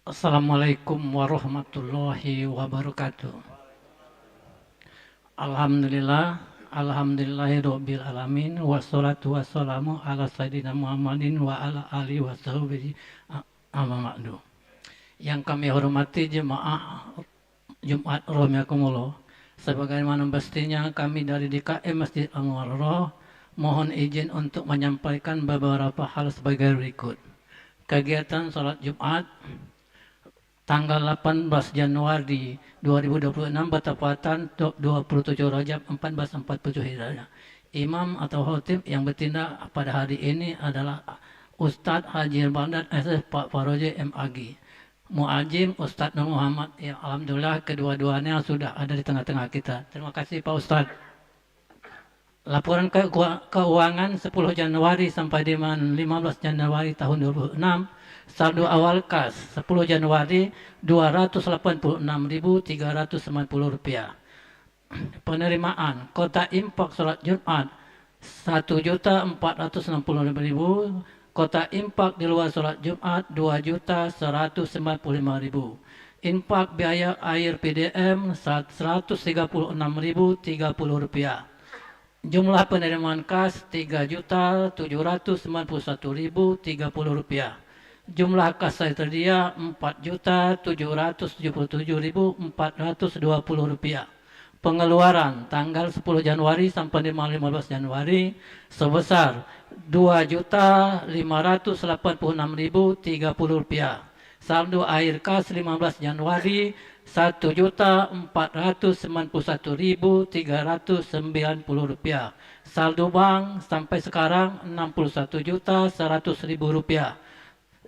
Assalamualaikum warahmatullahi wabarakatuh. Alhamdulillah, alhamdulillahirabbil alamin wassalatu wassalamu ala sayyidina Muhammadin wa ala alihi washabihi amma ba'du. Yang kami hormati jemaah Jumat Romiakumullah, sebagaimana mestinya kami dari DKM Masjid Al-Muharrarah mohon izin untuk menyampaikan beberapa hal sebagai berikut. Kegiatan salat Jumat tanggal 18 Januari 2026 bertepatan 27 Rajab 1447 Hijriah. Imam atau khatib yang bertindak pada hari ini adalah Ustadz Haji Bandat SS Pak Faroje MAG. Muajim Ustadz Nur Muhammad. Ya, alhamdulillah kedua-duanya sudah ada di tengah-tengah kita. Terima kasih Pak Ustadz. Laporan keuangan 10 Januari sampai dengan 15 Januari tahun 2026. Saldo awal kas 10 Januari Rp286.390. Penerimaan kota infak salat Jumat 1.465.000. Kota infak di luar salat Jumat 2.195.000. Infak biaya air PDM Rp136.030. Jumlah penerimaan kas Rp3.791.030. Jumlah kas tersedia Rp4.777.420. Pengeluaran tanggal 10 Januari sampai 15 Januari sebesar Rp2.586.030. Saldo air kas 15 Januari Rp1.491.390. Saldo bank sampai sekarang Rp61.100.000.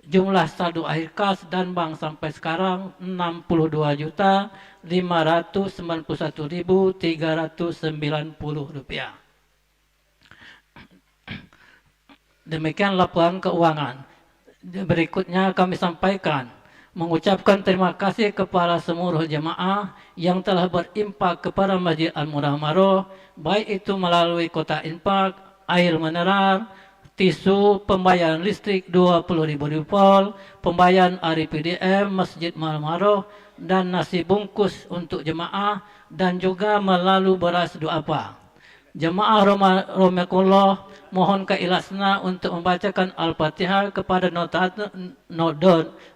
Jumlah saldo air kas dan bank sampai sekarang Rp62.591.390. Demikian laporan keuangan. Berikutnya kami sampaikan mengucapkan terima kasih kepada seluruh jemaah yang telah berimpak kepada Masjid Al-Muharrarah, baik itu melalui kota infak, air mineral, tisu, pembayaran listrik 20.000 volt, pembayaran RPDM Masjid Al-Muharrarah, dan nasi bungkus untuk jemaah, dan juga melalui beras duafa. Jemaah Romakumullah mohon keikhlasan untuk membacakan Al-Fatihah kepada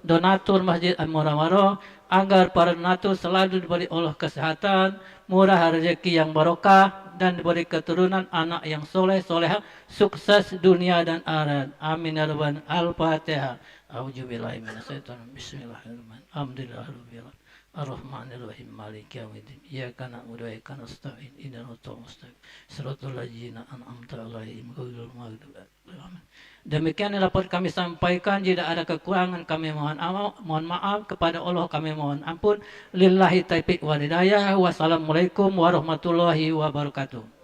donatur Masjid Al-Muharrarah agar para donatur selalu diberi Allah kesehatan, murah rezeki yang barokah, dan diberi keturunan anak yang soleh-soleh, sukses dunia dan akhirat. Amin ya rabbal Al-Fatihah. A'udzubillahi minasyaitonir rajim. Bismillahirrahmanirrahim. Alhamdulillahirabbil alamin. Ar-Rahmanir-Rahim Maliki Yaumiddin. Iyyaka na'budu wa iyyaka nasta'in. Ihdinas siratal mustaqim. Shiratal ladzina an'amta 'alaihim ghairil maghdubi 'alaihim. Demikian dapat kami sampaikan. Jika ada kekurangan kami mohon maaf, kepada Allah kami mohon ampun. Lillahi taufiq wal hidayah. Wassalamualaikum warahmatullahi wabarakatuh.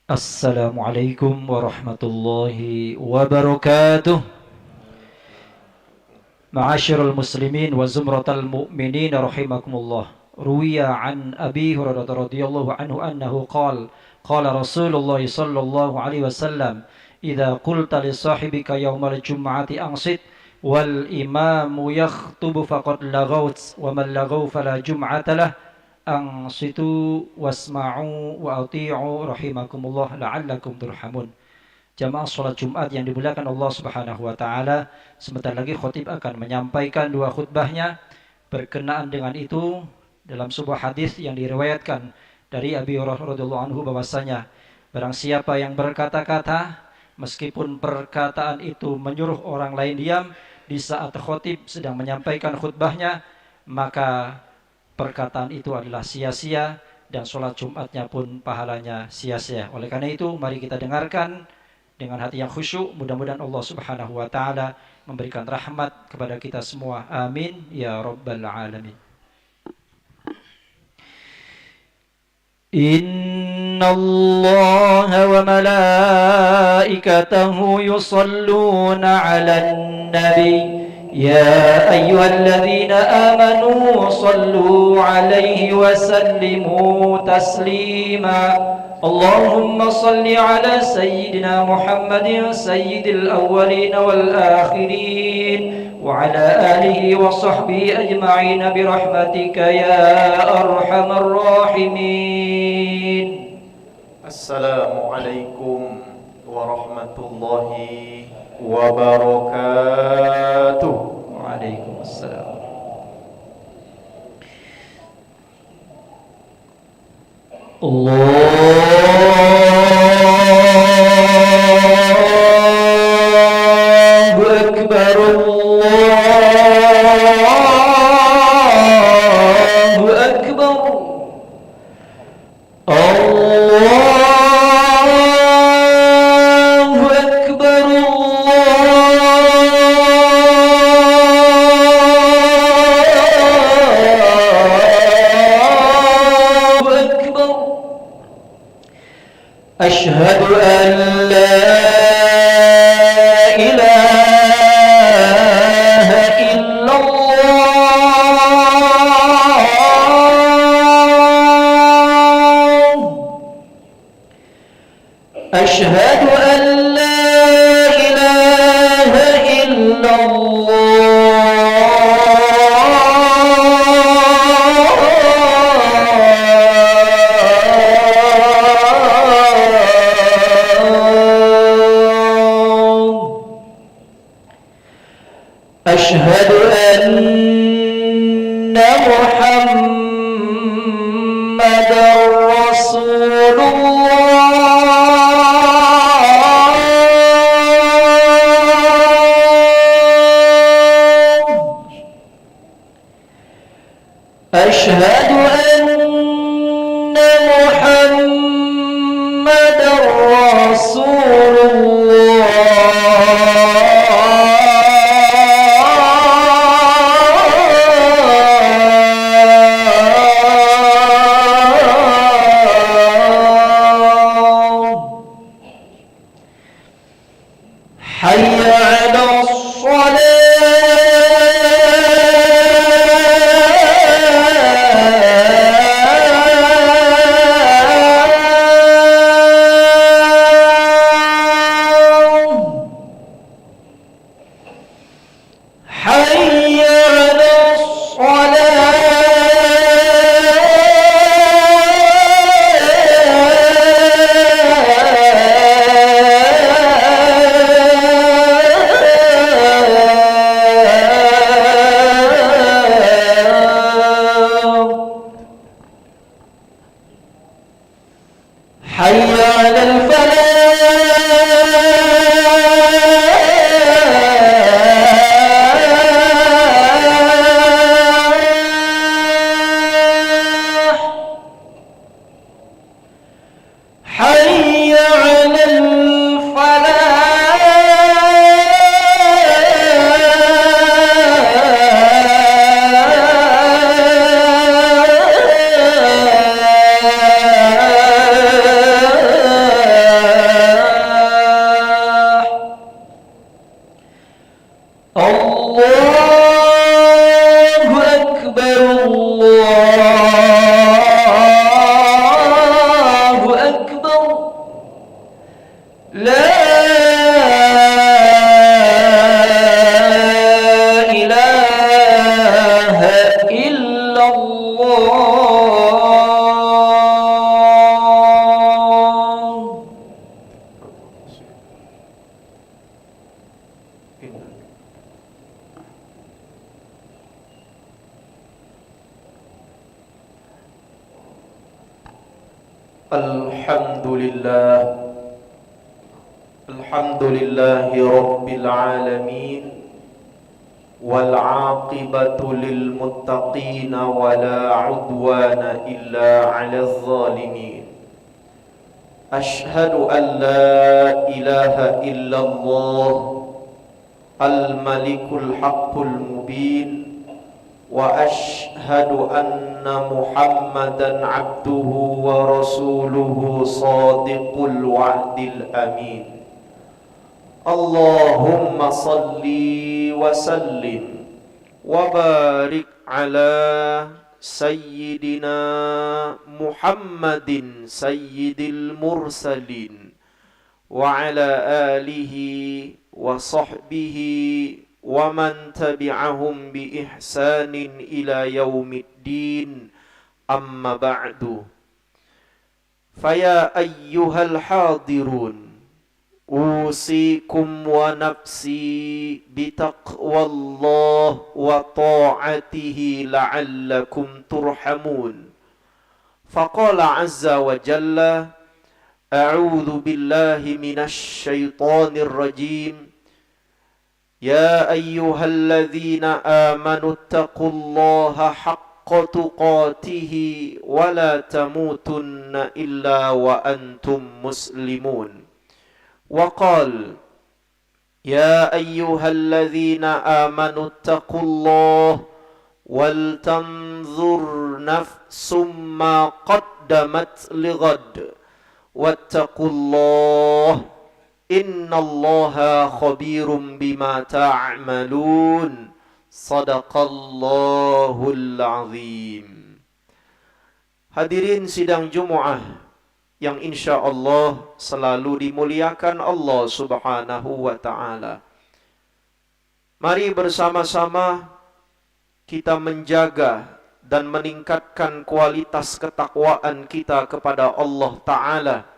Assalamualaikum warahmatullahi wabarakatuh. Ma'asyiral muslimin wa zumratal mu'minin rahimakumullah. Ruwiya an Abi Hurairah radhiyallahu anhu annahu qala Rasulullah sallallahu alaihi wasallam idza qulta li sahibika yaumal jum'ati ansit wal imamu yakhutubu faqad laghawt wa man laghaw fala jum'ata lah ansitu wasma'u wa ati'u rahimakumullah la'allakum turhamun. Jamaah sholat Jumat yang dimuliakan Allah Subhanahu wa taala, sebentar lagi khatib akan menyampaikan dua khutbahnya. Berkenaan dengan itu, dalam sebuah hadis yang diriwayatkan dari Abi Hurairah radhiyallahu anhu bahwasanya barang siapa yang berkata-kata meskipun perkataan itu menyuruh orang lain diam di saat khatib sedang menyampaikan khutbahnya, maka perkataan itu adalah sia-sia dan sholat Jumatnya pun pahalanya sia-sia. Oleh karena itu, mari kita dengarkan dengan hati yang khusyuk. Mudah-mudahan Allah Subhanahu wa taala memberikan rahmat kepada kita semua. Amin ya rabbal alamin. Inna Allah wa malaikatahu yusalluna 'alan nabi يا أيها الذين آمنوا صلوا عليه وسلموا تسليما اللهم صل على سيدنا محمد سيد الأولين والآخرين وعلى آله وصحبه أجمعين برحمتك يا أرحم الراحمين. السلام عليكم ورحمة الله wabarakatuh. Waalaikumsalam. Allahu Akbar, Allahu Akbar, أشهد أن لا إله إلا الله أشهد أن لا إله إلا أشهد أن محمدًا رسول الله أشهد أن محمدًا رسول حي على الصلاة حي على Alhamdulillah, Alhamdulillahi Rabbil Alamin, wal aqibatu lil muttaqin wa la udwana illa 'alal zalimin. Ashhadu an la ilaha illallah al-malikul haqqul mubin, wa ashhadu anna Muhammadan abduhu wa rasuluhu sadiqul wa'dil amin. Allahumma salli wa sallim wa barik ala Sayyidina Muhammadin Sayyidil Mursalin wa ala alihi wa sahbihi wa man tabi'ahum bi ihsanin ila yaumiddin, amma ba'du. Faya ayyuhal hadirun, usikum wa nafsi bitaqwallah wa ta'atihi la'allakum turhamun. Faqala azza wa jalla, a'udhu billahi minasy syaithanir rajim. Ya ayyuhalladzina amanu taqullaha haqqa tuqatihi wa la tamutunna illa wa antum muslimun. وقال يا أيها الذين آمنوا اتقوا الله ولتنظر نفس ما قدمت لغد واتقوا الله إن الله خبير بما تعملون. صدق الله العظيم. Hadirin sidang Jumaah yang insya Allah selalu dimuliakan Allah subhanahu wa ta'ala. Mari bersama-sama kita menjaga dan meningkatkan kualitas ketakwaan kita kepada Allah ta'ala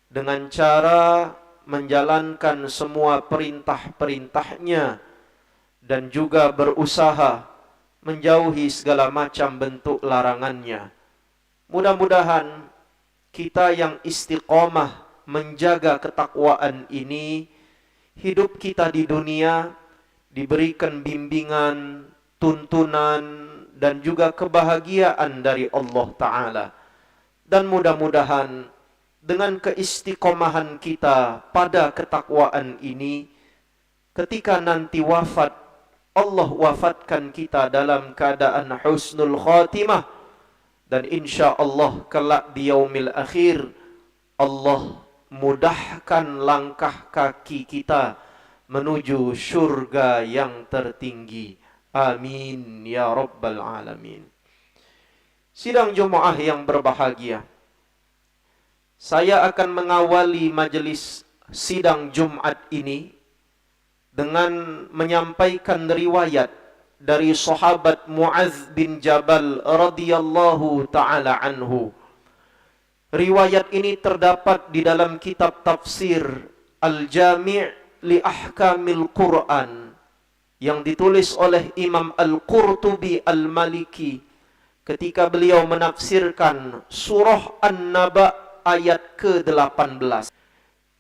dengan cara menjalankan semua perintah-perintahnya dan juga berusaha menjauhi segala macam bentuk larangannya. Mudah-mudahan kita yang istiqomah menjaga ketakwaan ini, hidup kita di dunia diberikan bimbingan, tuntunan, dan juga kebahagiaan dari Allah Ta'ala. Dan mudah-mudahan dengan keistiqomahan kita pada ketakwaan ini, ketika nanti wafat, Allah wafatkan kita dalam keadaan husnul khatimah. Dan insya Allah kelak di yaumil akhir, Allah mudahkan langkah kaki kita menuju syurga yang tertinggi. Amin ya rabbal alamin. Sidang Jumaah yang berbahagia, saya akan mengawali majelis sidang Jumat ini dengan menyampaikan riwayat dari sahabat Mu'adz bin Jabal radhiyallahu ta'ala anhu. Riwayat ini terdapat di dalam kitab tafsir Al-Jami' li Ahkamil Quran yang ditulis oleh Imam Al-Qurtubi Al-Maliki ketika beliau menafsirkan surah An-Naba ayat ke-18.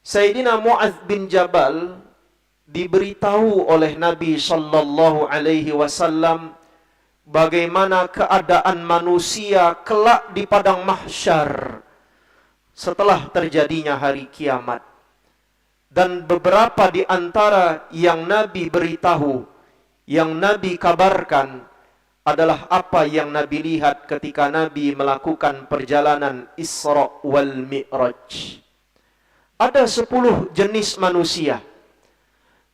Sayyidina Mu'adz bin Jabal diberitahu oleh Nabi sallallahu alaihi wasallam bagaimana keadaan manusia kelak di padang mahsyar setelah terjadinya hari kiamat. Dan beberapa di antara yang Nabi beritahu, yang Nabi kabarkan adalah apa yang Nabi lihat ketika Nabi melakukan perjalanan Isra wal Mi'raj. Ada 10 jenis manusia.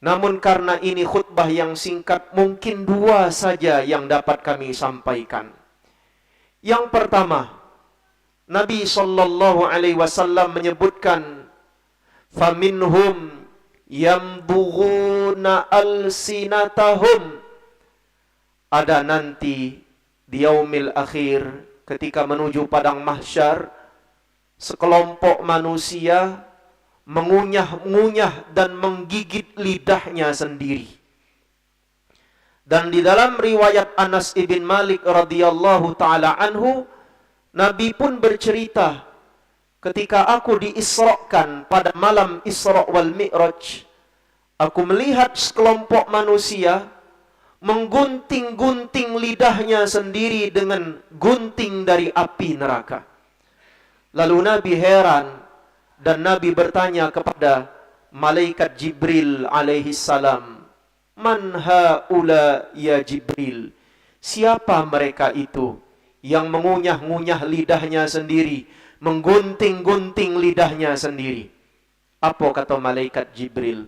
Namun karena ini khutbah yang singkat, mungkin 2 saja yang dapat kami sampaikan. Yang pertama, Nabi sallallahu alaihi wasallam menyebutkan, faminhum yambughuna alsinatahum. Ada nanti di yaumil akhir ketika menuju padang mahsyar, sekelompok manusia mengunyah-ngunyah dan menggigit lidahnya sendiri. Dan di dalam riwayat Anas ibn Malik radhiyallahu taala anhu, Nabi pun bercerita, ketika aku diisrakan pada malam Isra wal Mi'raj, aku melihat sekelompok manusia menggunting-gunting lidahnya sendiri dengan gunting dari api neraka. Lalu Nabi heran dan Nabi bertanya kepada malaikat Jibril alaihi salam, "Man haula ya Jibril?" Siapa mereka itu yang mengunyah-ngunyah lidahnya sendiri, menggunting-gunting lidahnya sendiri? Apa kata malaikat Jibril?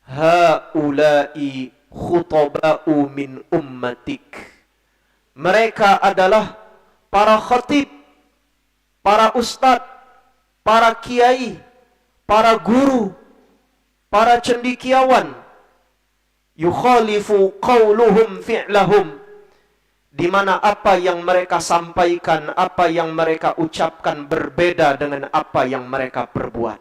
Haula'i khutaba'u min ummatik. Mereka adalah para khatib, para ustadz, para kiai, para guru, para cendekiawan. Yukhalifu qawluhum fi'lahum, di mana apa yang mereka sampaikan, apa yang mereka ucapkan berbeda dengan apa yang mereka perbuat.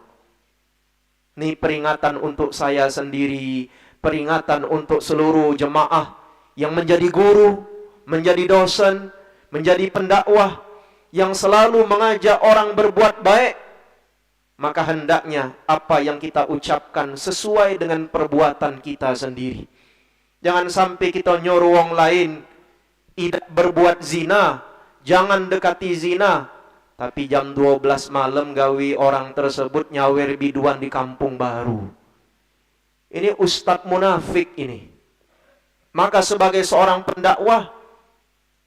Ini peringatan untuk saya sendiri, peringatan untuk seluruh jemaah yang menjadi guru, menjadi dosen, menjadi pendakwah, yang selalu mengajak orang berbuat baik. Maka hendaknya apa yang kita ucapkan sesuai dengan perbuatan kita sendiri. Jangan sampai kita nyuruh orang lain tidak berbuat zina, jangan dekati zina, tapi jam 12 malam gawi orang tersebut nyawer biduan di kampung baru. Ini ustadz munafik ini. Maka sebagai seorang pendakwah,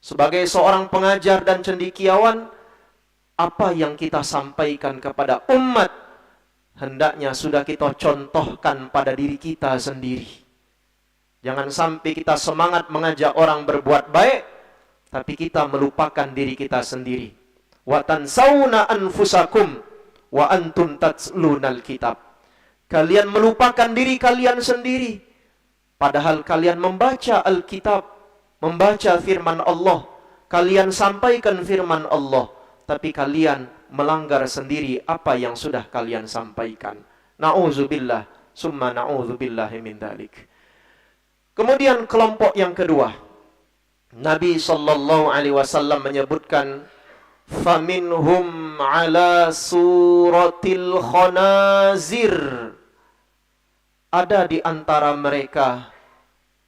sebagai seorang pengajar dan cendekiawan, apa yang kita sampaikan kepada umat hendaknya sudah kita contohkan pada diri kita sendiri. Jangan sampai kita semangat mengajak orang berbuat baik, tapi kita melupakan diri kita sendiri. Wa tansawna anfusakum wa antum tatlunal kitab. Kalian melupakan diri kalian sendiri, padahal kalian membaca Alkitab, membaca firman Allah. Kalian sampaikan firman Allah, tapi kalian melanggar sendiri apa yang sudah kalian sampaikan. Na'udzubillah, summa na'udzubillahi min dzalik. Kemudian kelompok yang kedua, Nabi sallallahu alaihi wasallam menyebutkan, faminhum ala suratil khanazir. Ada di antara mereka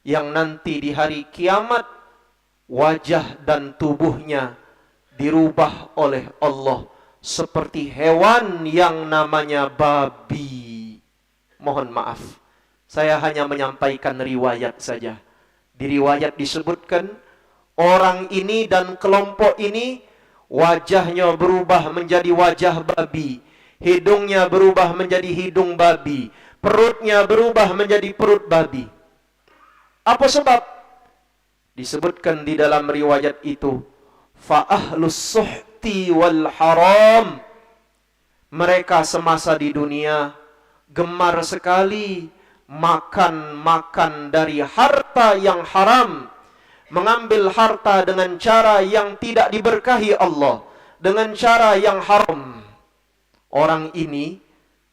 yang nanti di hari kiamat wajah dan tubuhnya dirubah oleh Allah seperti hewan yang namanya babi. Mohon maaf, saya hanya menyampaikan riwayat saja. Di riwayat disebutkan orang ini dan kelompok ini wajahnya berubah menjadi wajah babi, hidungnya berubah menjadi hidung babi, perutnya berubah menjadi perut babi. Apa sebab? Disebutkan di dalam riwayat itu, fa ahlus suhti wal haram. Mereka semasa di dunia gemar sekali makan dari harta yang haram, mengambil harta dengan cara yang tidak diberkahi Allah, dengan cara yang haram. Orang ini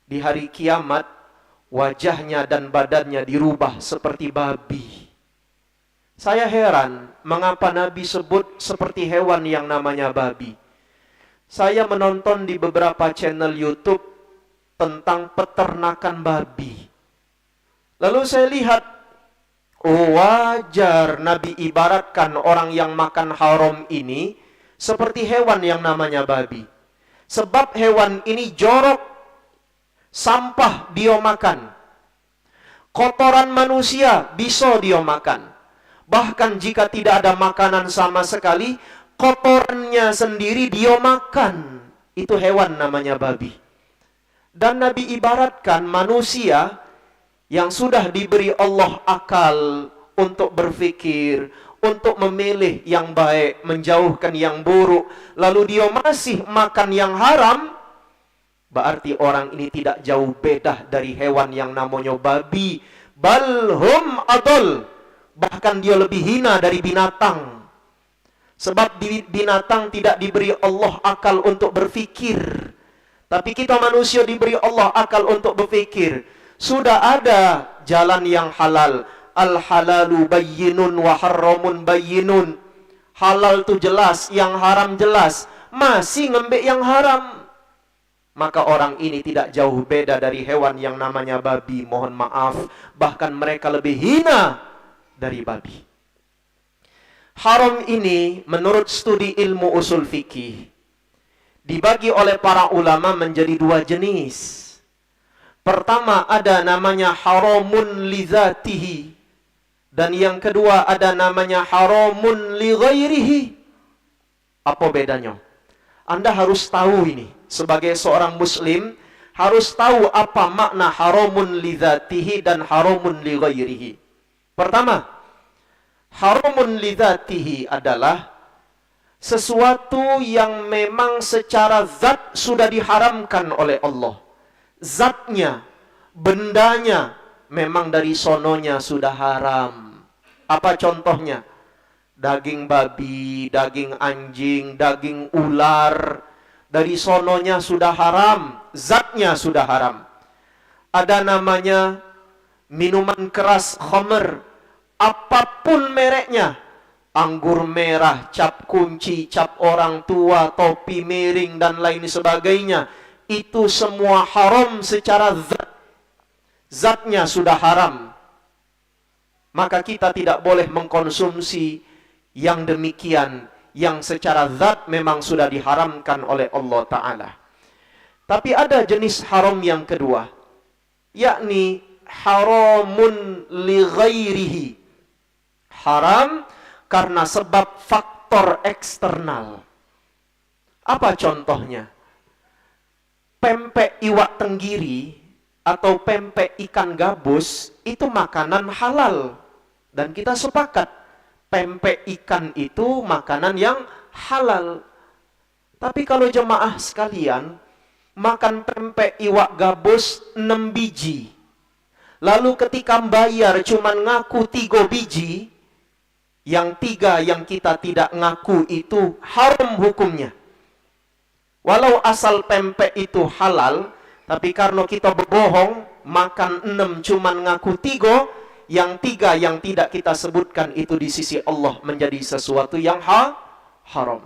di hari kiamat wajahnya dan badannya dirubah seperti babi. Saya heran mengapa Nabi sebut seperti hewan yang namanya babi. Saya menonton di beberapa channel YouTube tentang peternakan babi. Lalu saya lihat, oh wajar Nabi ibaratkan orang yang makan haram ini seperti hewan yang namanya babi. Sebab hewan ini jorok, sampah dia makan, kotoran manusia bisa dia makan. Bahkan jika tidak ada makanan sama sekali, kotorannya sendiri dia makan. Itu hewan namanya babi. Dan Nabi ibaratkan manusia yang sudah diberi Allah akal untuk berpikir, untuk memilih yang baik, menjauhkan yang buruk, lalu dia masih makan yang haram, berarti orang ini tidak jauh beda dari hewan yang namanya babi. Balhum adol, bahkan dia lebih hina dari binatang. Sebab binatang tidak diberi Allah akal untuk berpikir, Tapi kita manusia diberi Allah akal untuk berfikir. Sudah ada jalan yang halal. Al-halalu bayyinun wa haramun bayyinun. Halal itu jelas, yang haram jelas. Masih ngambil yang haram. Maka orang ini tidak jauh beda dari hewan yang namanya babi. Mohon maaf, bahkan mereka lebih hina dari babi. Haram ini menurut studi ilmu usul fikih dibagi oleh para ulama menjadi dua jenis. Pertama ada namanya haramun li dzatihi, dan yang kedua ada namanya haramun li ghairihi. Apa bedanya? Anda harus tahu ini. Sebagai seorang muslim, harus tahu apa makna haramun li dzatihi dan haramun li ghairihi. Pertama, haramun li dzatihi adalah sesuatu yang memang secara zat sudah diharamkan oleh Allah. Zatnya, bendanya, memang dari sononya sudah haram. Apa contohnya? Daging babi, daging anjing, daging ular, dari sononya sudah haram, zatnya sudah haram. Ada namanya minuman keras khamr, apapun mereknya, anggur merah, cap kunci, cap orang tua, topi miring, dan lain sebagainya, itu semua haram secara zat. Zatnya sudah haram. Maka kita tidak boleh mengkonsumsi yang demikian, yang secara zat memang sudah diharamkan oleh Allah Ta'ala. Tapi ada jenis haram yang kedua, yakni haramun li ghairihi. Haram karena sebab faktor eksternal. Apa contohnya? Pempek iwak tenggiri atau pempek ikan gabus itu makanan halal. Dan kita sepakat pempek ikan itu makanan yang halal. Tapi kalau jemaah sekalian makan pempek iwak gabus 6 biji, lalu ketika bayar cuma ngaku 3 biji, yang 3 yang kita tidak ngaku itu haram hukumnya. Walau asal pempek itu halal, tapi karena kita berbohong makan 6 cuma ngaku 3, yang 3 yang tidak kita sebutkan itu di sisi Allah menjadi sesuatu yang haram.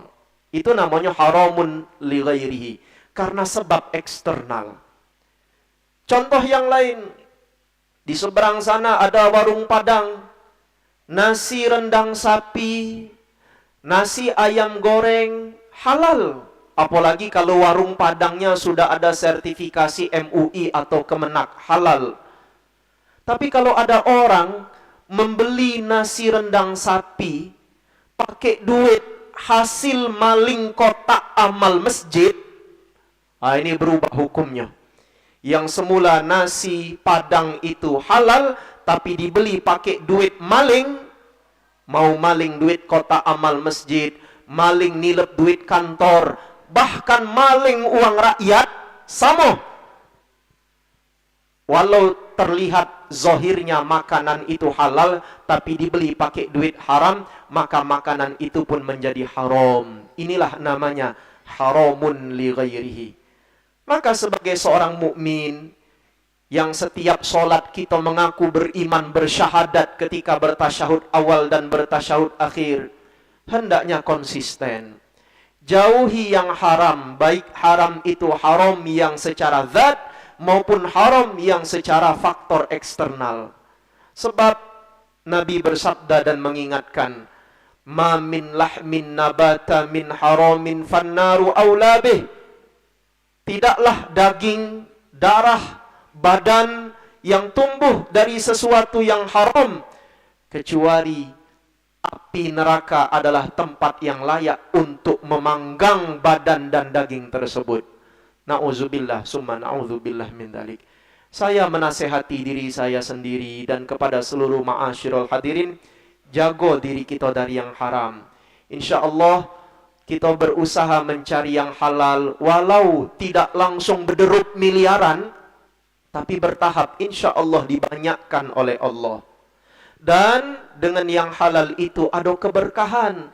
Itu namanya haramun li ghairihi, karena sebab eksternal. Contoh yang lain, di seberang sana ada warung Padang, nasi rendang sapi, nasi ayam goreng, halal. Apalagi kalau warung Padangnya sudah ada sertifikasi MUI atau Kemenak, halal. Tapi kalau ada orang membeli nasi rendang sapi pakai duit hasil maling kotak amal masjid, ini berubah hukumnya. Yang semula nasi Padang itu halal, tapi dibeli pakai duit maling, mau maling duit kotak amal masjid, maling nilep duit kantor, bahkan maling uang rakyat, sama. Walau terlihat zahirnya makanan itu halal, tapi dibeli pakai duit haram, maka makanan itu pun menjadi haram. Inilah namanya haramun li ghairihi. Maka sebagai seorang mukmin yang setiap solat kita mengaku beriman, bersyahadat ketika bertasyahud awal dan bertasyahud akhir, hendaknya konsisten. Jauhi yang haram, baik haram itu haram yang secara zat maupun haram yang secara faktor eksternal. Sebab Nabi bersabda dan mengingatkan, "Ma min lahmin nabata min haramin fannaru aula bih." Tidaklah daging, darah, badan yang tumbuh dari sesuatu yang haram, kecuali api neraka adalah tempat yang layak untuk memanggang badan dan daging tersebut. Na'udzubillah, summa na'udzubillah min dalik. Saya menasehati diri saya sendiri dan kepada seluruh ma'asyiral hadirin, jaga diri kita dari yang haram. Insya Allah kita berusaha mencari yang halal, walau tidak langsung berderut miliaran, tapi bertahap, insya Allah dibanyakkan oleh Allah. Dan dengan yang halal itu ada keberkahan.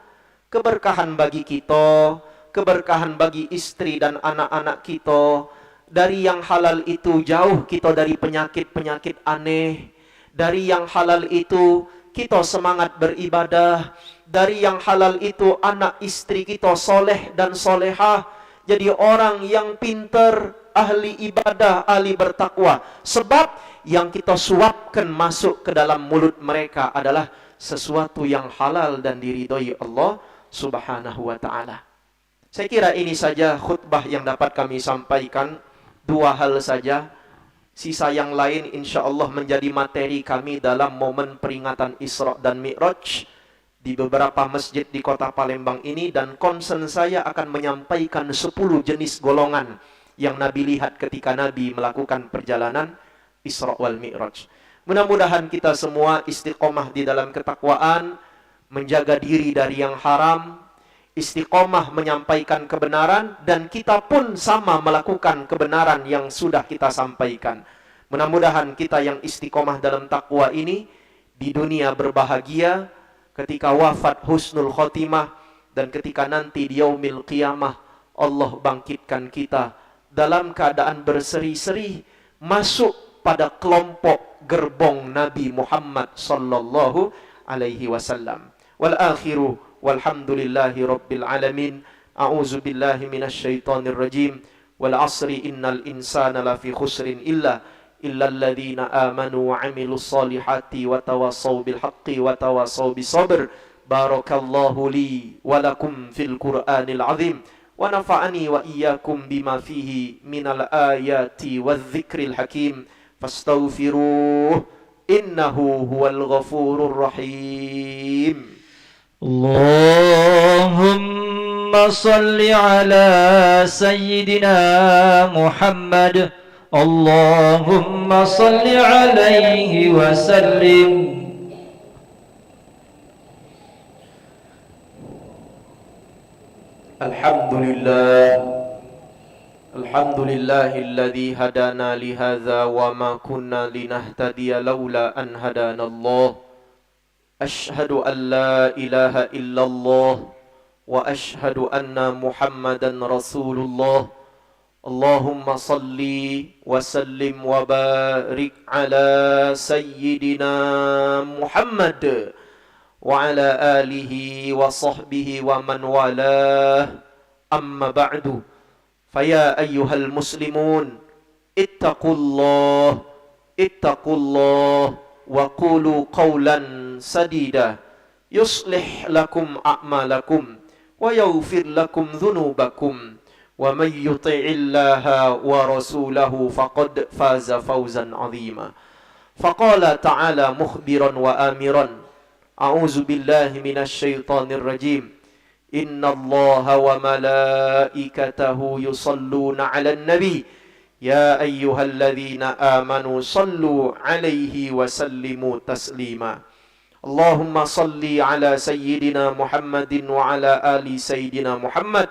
Keberkahan bagi kita, keberkahan bagi istri dan anak-anak kita, Dari yang halal itu jauh kita dari penyakit-penyakit aneh. Dari yang halal itu kita semangat beribadah. Dari yang halal itu anak istri kita soleh dan solehah. Jadi orang yang pintar, ahli ibadah, ahli bertakwa. Sebab yang kita suapkan masuk ke dalam mulut mereka adalah sesuatu yang halal dan diridhoi Allah Subhanahu wa ta'ala. Saya kira ini saja khutbah yang dapat kami sampaikan. 2 hal saja. Sisa yang lain insya Allah menjadi materi kami dalam momen peringatan Isra dan Mi'raj di beberapa masjid di kota Palembang ini. Dan concern saya akan menyampaikan 10 jenis golongan yang Nabi lihat ketika Nabi melakukan perjalanan Isra wal Mi'raj. Mudah-mudahan kita semua istiqomah di dalam ketakwaan, menjaga diri dari yang haram, istiqomah menyampaikan kebenaran, dan kita pun sama melakukan kebenaran yang sudah kita sampaikan. Mudah-mudahan kita yang istiqomah dalam takwa ini di dunia berbahagia, ketika wafat husnul khotimah, dan ketika nanti di yaumil qiyamah Allah bangkitkan kita dalam keadaan berseri-seri masuk pada kelompok gerbong Nabi Muhammad sallallahu alaihi wasallam. Wal akhiru walhamdulillahi rabbil alamin. A'udzu billahi minasyaitonir rajim. Wal 'asri innal insana lafi khusrin illa alladhina amanu wa 'amilus solihati wa tawassaw bil haqqi wa tawassaw bis sabr. Barakallahu li wa lakum fil Qur'anil 'azim wa nafa'ani wa iyyakum bima fihi minal ayati wadh-dhikril hakim. Fastaghfiruh innahu huwal ghafurur rahim. Allahumma salli ala Sayyidina Muhammad. Allahumma salli alaihi wa sallim. Alhamdulillahilladzi hadana lihadza wa ma kunna linahtadiya laula an hadanallah. Ashhadu an la ilaha illallah wa ashhadu anna Muhammadan Rasulullah. Allahumma salli wa sallim wa barik ala Sayyidina Muhammad wa ala alihi wa sahbihi wa man walah. Amma ba'du. Faya ayyuhal muslimun ittaqullah wa qulu qawlan sadida yuslih lakum a'malakum wa yaghfir lakum dhunubakum wa man yuti'illaha wa rasulahu faqad faza fawzan 'azima. Faqala ta'ala mukhbiran wa amiran. A'udzu billahi minasy syaithanir rajim. Inna Allaha wa malaikatahu yusalluna 'alan nabi ya ayyuhalladzina amanu sallu 'alaihi wa sallimu taslima. Allahumma salli 'ala sayyidina Muhammadin wa 'ala ali sayyidina Muhammad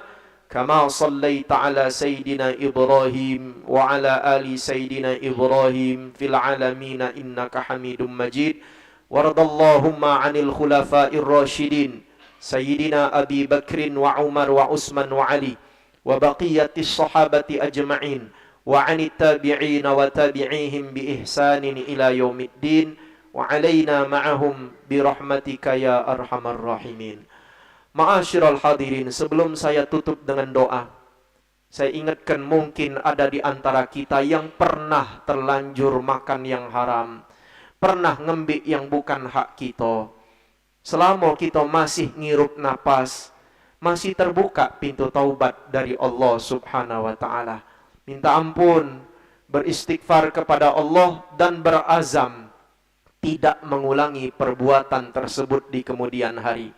kama sallaita 'ala sayyidina Ibrahim wa 'ala ali sayyidina Ibrahim fil 'alamin innaka Hamidum Majid. Waradallahumma 'anil khulafa'ir rasyidin Sayyidina Abi Bakrin wa Umar wa Utsman wa Ali wa baqiyatis sahabati ajma'in wa 'anit tabi'in wa tabi'ihim bi ihsanin ila yaumiddin wa 'alaina ma'ahum bi rahmatika ya arhamar rahimin. Ma'asyiral hadirin, sebelum saya tutup dengan doa, saya ingatkan mungkin ada di antara kita yang pernah terlanjur makan yang haram, pernah ngembik yang bukan hak kita. Selama kita masih ngirup napas, masih terbuka pintu taubat dari Allah Subhanahu wa ta'ala. Minta ampun, beristighfar kepada Allah dan berazam tidak mengulangi perbuatan tersebut di kemudian hari.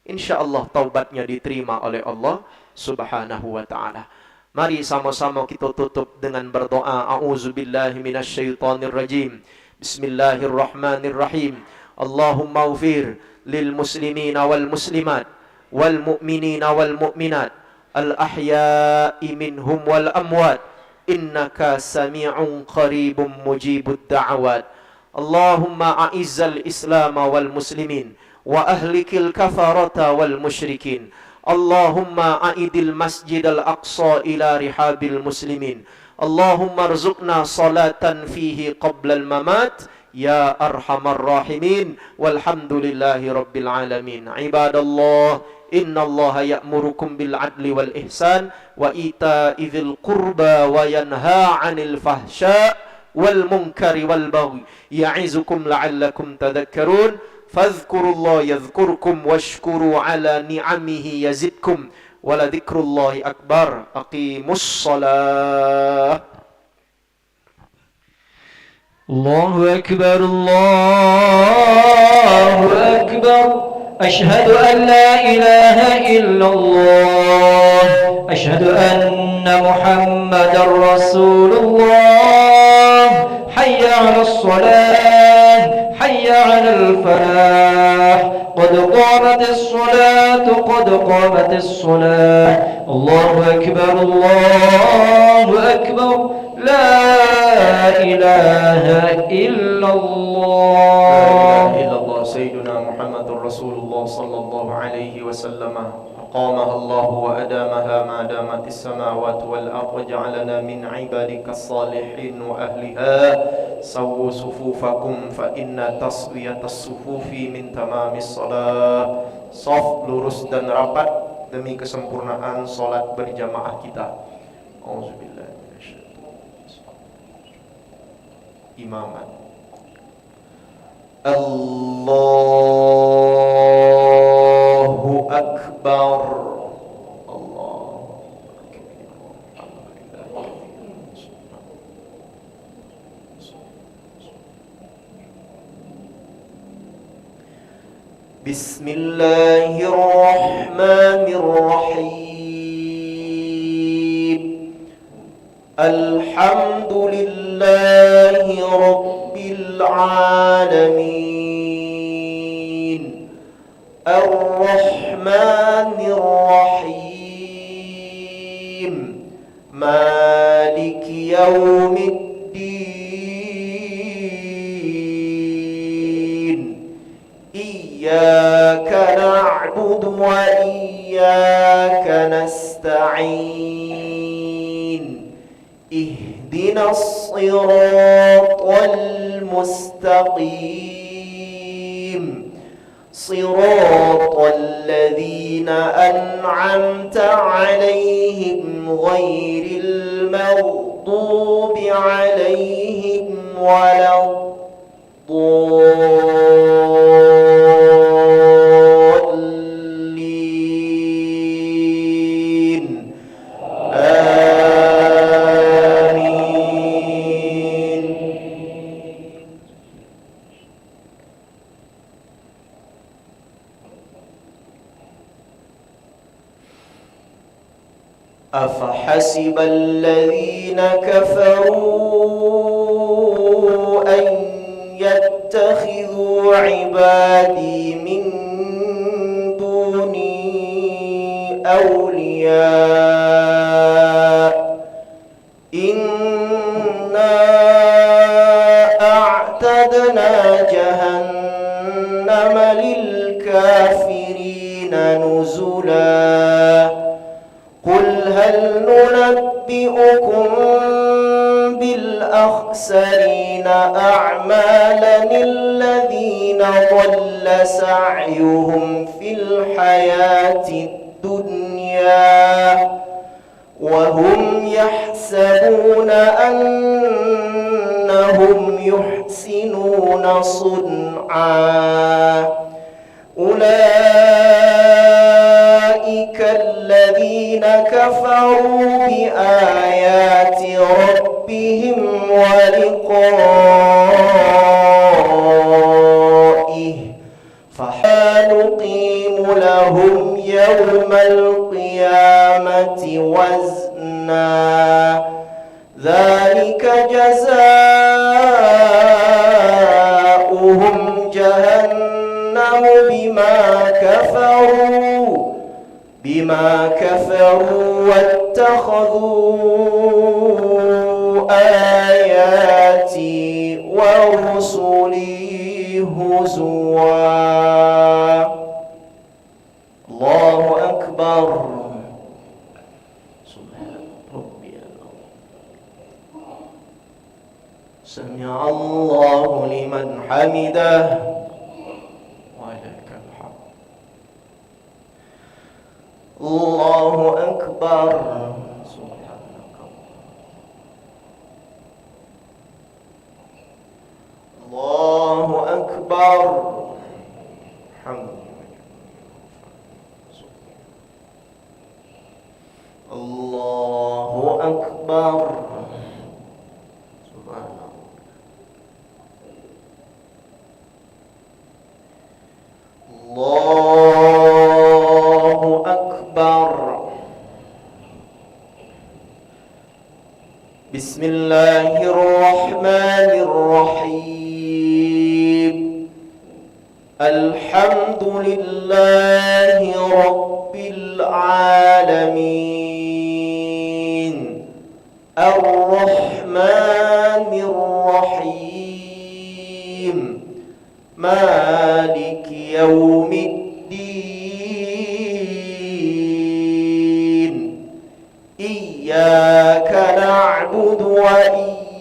Insya Allah taubatnya diterima oleh Allah Subhanahu wa ta'ala. Mari sama-sama kita tutup dengan berdoa. A'udzubillahi minasyaitonir rajim. Bismillahirrahmanirrahim. Allahumma ufir lil muslimina wal muslimat wal mu'minina wal mu'minat al ahya'i minhum wal amwat innaka sami'un qaribun mujibud da'awat. Allahumma a'izzal islam wal muslimin wa ahlikil kafarata wal musyrikin. Allahumma a'idil masjidal aqsa ila rihabil muslimin. Allahumma arzuqna salatan fihi qabla al-mamat ya arhamar rahimin walhamdulillahi rabbil alamin. Ibadallah, innallaha ya'murukum bil adli wal ihsan wa ita'i dzil qurba wa yanha 'anil fahsya wal munkari wal baghi ya'izukum la'allakum tadhakkarun. Fadhkurullaha yadhkurkum washkuru 'ala ni'amihi yazidkum wa la dzikrullahi akbar. Aqimus shalah. Allahu akbar, Allahu akbar. أشهد أن لا إله إلا الله أشهد أن محمد رسول الله حي على الصلاة حي على الفلاح قد قامت الصلاة قد قامت الصلاة الله أكبر الله أكبر لا إله إلا الله سيدنا محمد رسول الله صلى الله عليه وسلم أقامها الله وأدامها ما دامت السماوات والأرض وجعلنا من عبادك الصالحين وأهلها. سووا صفوفكم فإن تسوية الصفوف من تمام الصلاة. Soft, lurus dan rapat demi kesempurnaan salat berjamaah kita. Auzubillah imaman. Allahu Akbar. Bismillahirrahmanirrahim. Alhamdulillahi Rabbil Alamin. Ar-Rahmanir-Rahim. Maliki Yawmiddin. Iyyaka na'budu wa iyyaka nasta'in. Ihdinas siratal mustaqim. صراط الذين أنعمت عليهم غير المغضوب عليهم ولا الضالين. آمين. أفحسب الذين كفروا أن يتخذوا عبادي من دوني أولياء إنا أعتدنا جهنم للكافرين نزلا. قل هل ننبئكم بالأخسرين أعمالا الذين ضل سعيهم في الحياة الدنيا وهم يحسبون أنهم يحسنون صنعا. أولئك الذين كفروا بآيات ربهم ولقائه فنقيم لهم يوم القيامة وزنا. ذلك جزاؤهم جهنم بما كفروا واتخذوا آياتي ورسلي هزوا. الله أكبر. سبحان ربي Sami'allahu liman hamidah. Walakal hamd. Allahu akbar. Allahu akbar. Allahu akbar. Allahu akbar. Bismillahirrahmanirrahim. Alhamdulillahi rabbil alamin. Ar-Rahmanir Rahim. Maliki yaumiddin. Iyyaka na'budu wa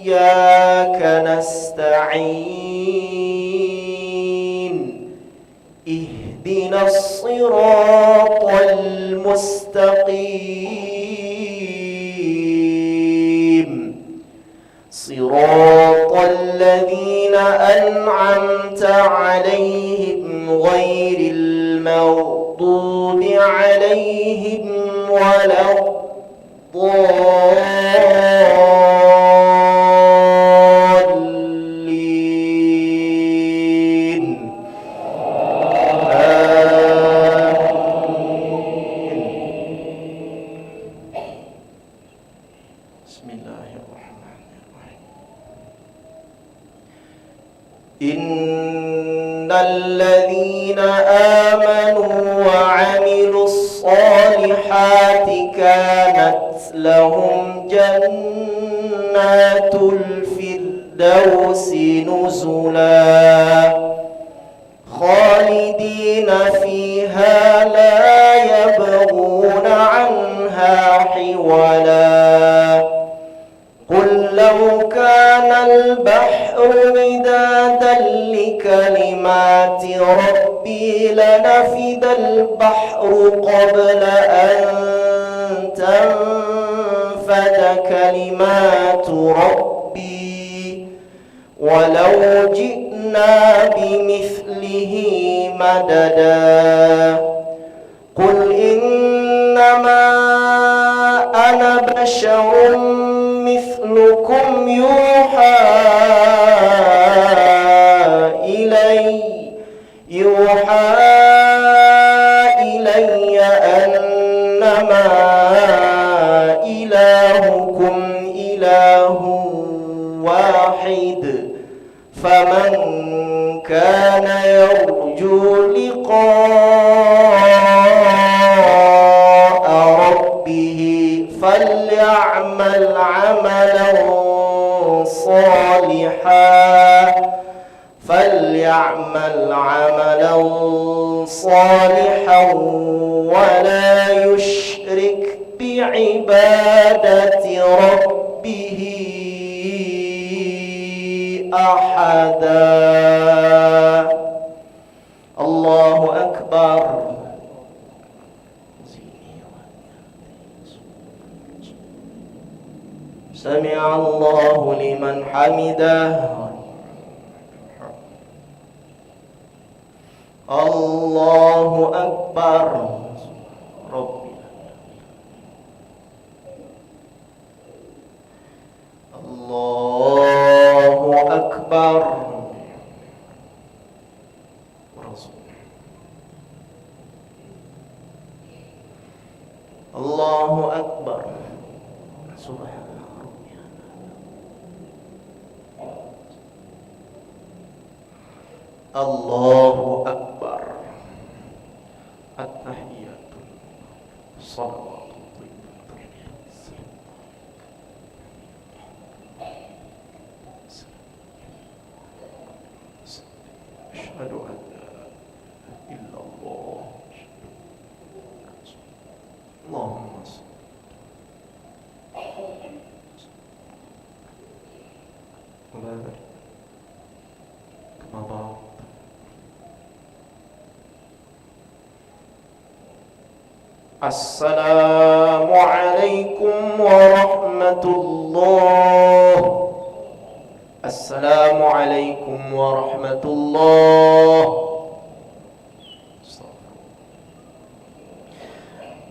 iyyaka nasta'in. Ihdinas siratal mustaqim. Siratal ladzina an'amta 'alaihim ghairil maghdubi 'alaihim waladdallin. Bismillahirrahmanirrahim. Innal ladzina amanu wa 'amilus solihati kanat lahum jannatul firdausi nuzula khalidina fiha la yabghuna 'anha hiwala. قل لو كان البحر مدادا لكلمات ربي لنفد البحر قبل أن تنفد كلمات ربي ولو جئنا بمثله مددا. قل إنما أنا بشر مثلكم يوحى إلي أنما إلهكم إله واحد فمن كان يرجو لقاء ربه فليعمل عملا صالحا ولا يشرك بعبادة ربه أحدا. الله أكبر. سمع الله لمن حمده. الله أكبر. ربي الله أكبر. الله أكبر. سبحان الله أكبر. التحيات الصلوات أشهد أن لا إله إلا الله. اللهم صل وبارك Assalamualaikum warahmatullah. Assalamualaikum warahmatullah.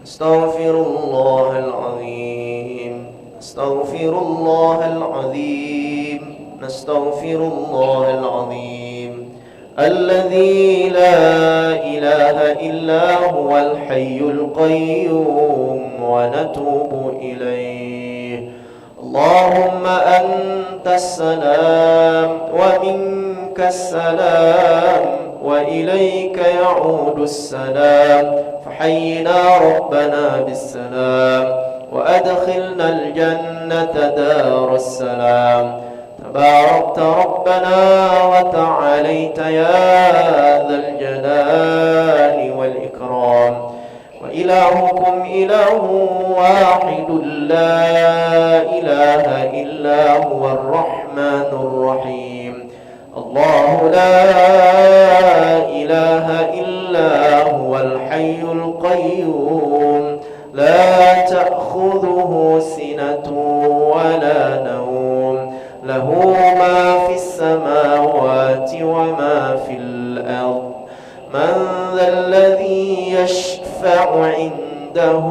Astaghfirullahal azim. Astaghfirullahal azim. Astaghfirullahal azim. الذي لا إله إلا هو الحي القيوم ونتوب إليه. اللهم أنت السلام ومنك السلام وإليك يعود السلام، فحينا ربنا بالسلام وأدخلنا الجنة دار السلام. تباركت ربنا وتعاليت يا ذا الجلال والإكرام. وإلهكم إله واحد لا إله إلا هو الرحمن الرحيم. الله لا إله إلا هو الحي القيوم لا تأخذه سنة ولا نوم، له ما في السماوات وما في الأرض. من ذا الذي يشفع عنده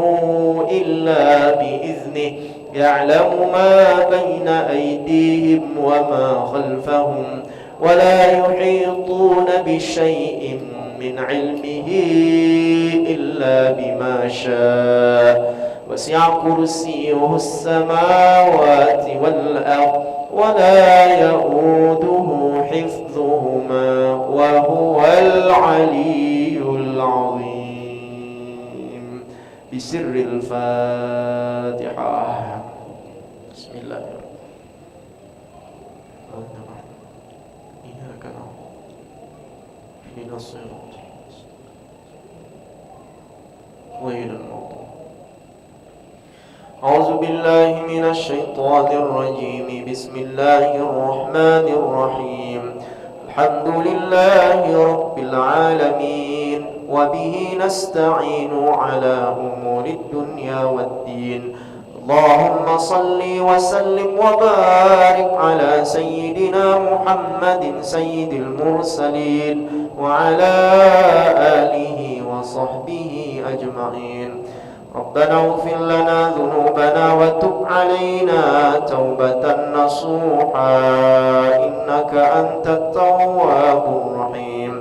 إلا بإذنه، يعلم ما بين أيديهم وما خلفهم، ولا يحيطون بشيء من علمه إلا بما شاء. وسع كرسيه السماوات والأرض ولا يؤوده حفظهما وهو العلي العظيم. بسر الفاتحة. بسم الله الرحمن الرحيم. إياك نعبد اهدنا الصراط غير المغضوب. أعوذ بالله من الشيطان الرجيم. بسم الله الرحمن الرحيم. الحمد لله رب العالمين، وبه نستعين على أمور الدنيا والدين. اللهم صل وسلم وبارك على سيدنا محمد سيد المرسلين وعلى آله وصحبه أجمعين. ربنا اغفر لنا ذنوبنا وتب علينا توبة نصوحا إنك أنت التواب الرحيم.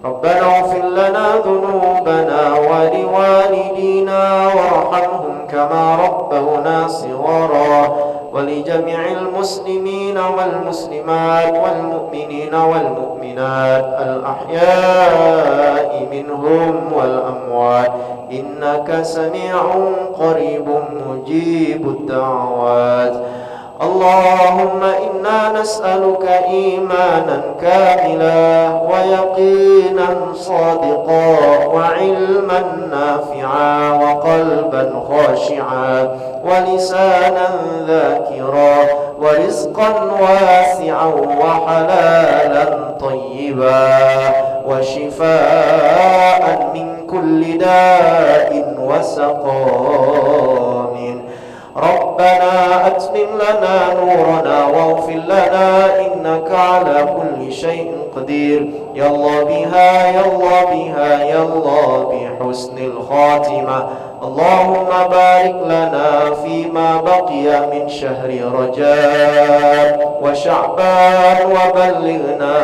ربنا اغفر لنا ذنوبنا ولوالدينا وارحمهم كما ربونا صغارا، ولجميع المسلمين والمسلمات والمؤمنين والمؤمنات الأحياء منهم والأموات، إنك سميع قريب مجيب الدعوات. اللهم إنا نسألك إيمانا كاملا ويقينا صادقا وعلما نافعا وقلبا خاشعا ولسانا ذاكرا ورزقا واسعا وحلالا طيبا وشفاء من كل داء وسقام. ربنا أتمم لنا نورنا واغفر لنا إنك على كل شيء قدير. يا الله بها يا الله بها يا الله بحسن الخاتمة. اللهم بارك لنا فيما بقي من شهر رجب وشعبان وبلغنا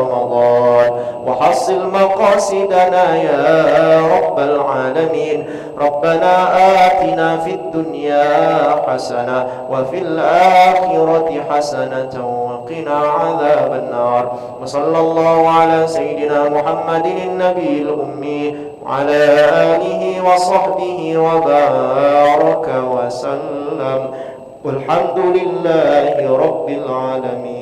رمضان وحصل مقاصدنا يا رب العالمين. ربنا آتنا في الدنيا حسنة وفي الآخرة حسنة وقنا عذاب النار. وصلى الله على سيدنا محمد النبي الأمي وعلى آله وصحبه وبارك وسلم، والحمد لله رب العالمين.